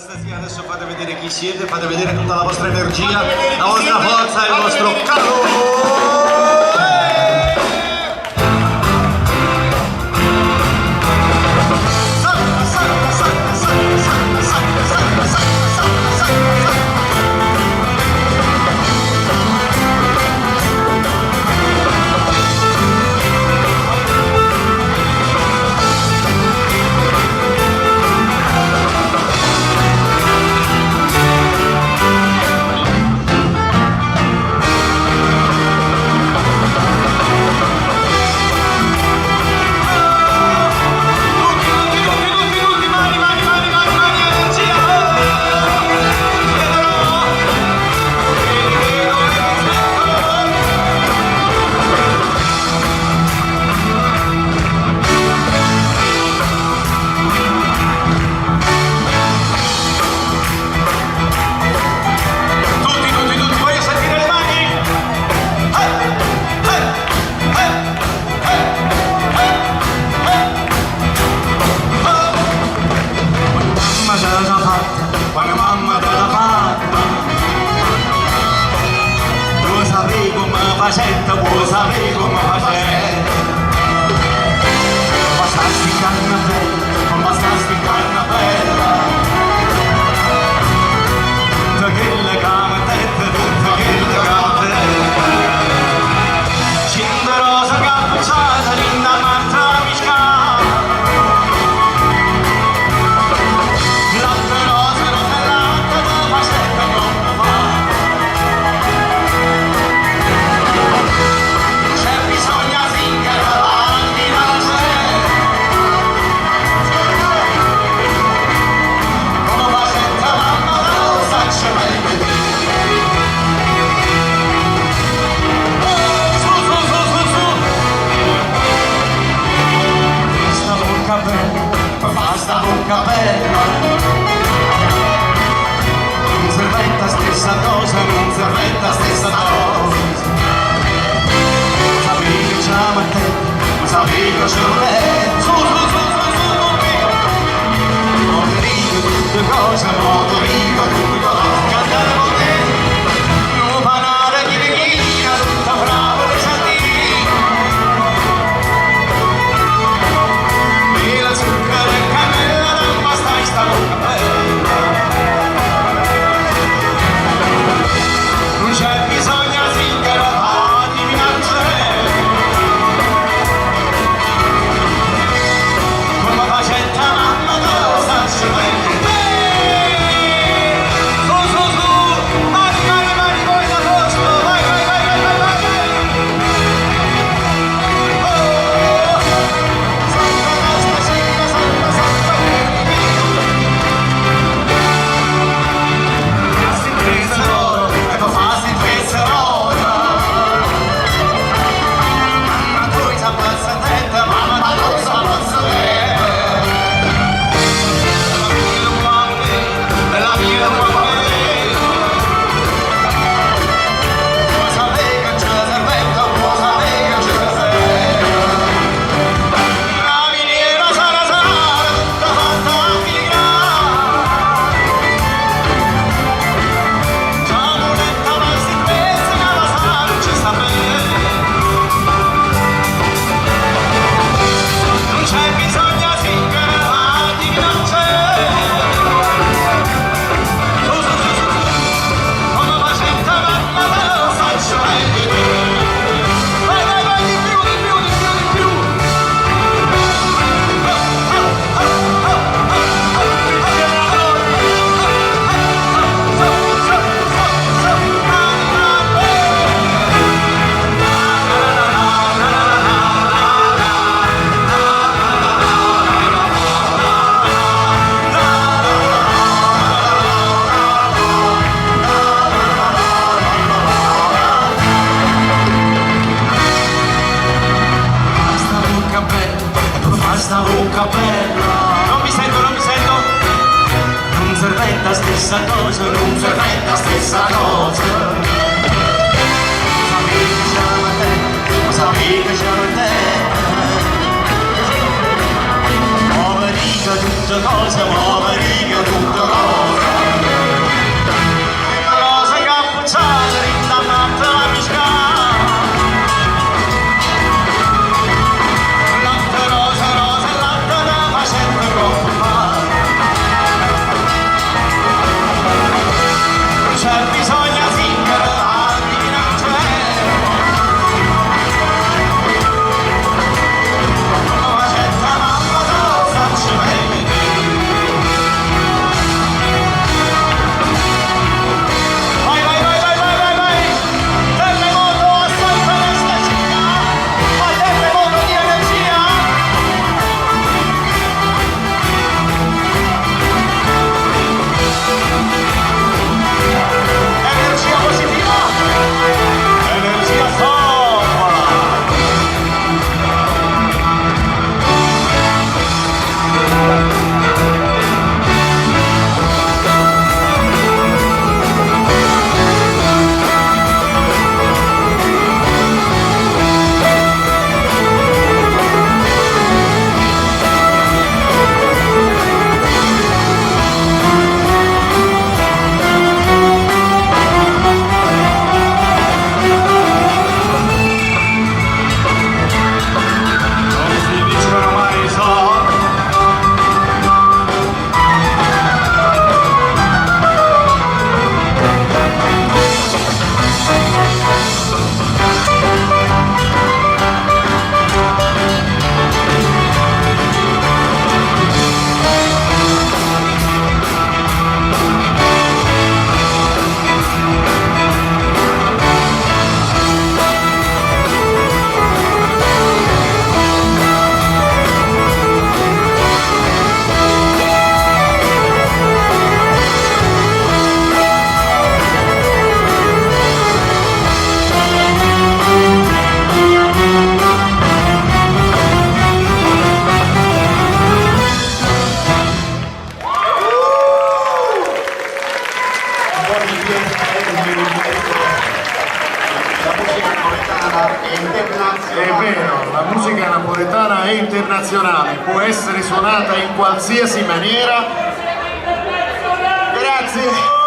Anastasia, adesso fate vedere chi siete, fate vedere tutta la vostra energia, la vostra forza e il vostro calore. Quando mamma te la fatta, tu sapevi come facetta, tu sapevi come facetta. Bastasti carne bella, non bastasti carne bella. Tutta quella camatetta, tutta quella camatetta. Cinta rosa cappucciata, linda Marta Miscata. Basta bocca bella, non servetta stessa cosa, non servetta stessa cosa. Sapevi che c'era a te, non sapevi che c'era a te. Su, motorico tutte cose, motorico tutte cose. Cantare con te, non panare chi vecchina, tutta brava le santini. E la zucchera e cannella non basta sta bocca bella. Non c'è bisogno zingara a divinare. Come facetta mamma tu sta bene. Su, mani voi da posto, vai. Basta bocca bella, non mi sento. Non servetta stessa cosa, non servetta stessa cosa. Sapevi che c'era a te, muoverica tutta cosa, muoverica tutta cosa. napoletana è internazionale. È vero, la musica napoletana è internazionale, può essere suonata in qualsiasi maniera. Grazie.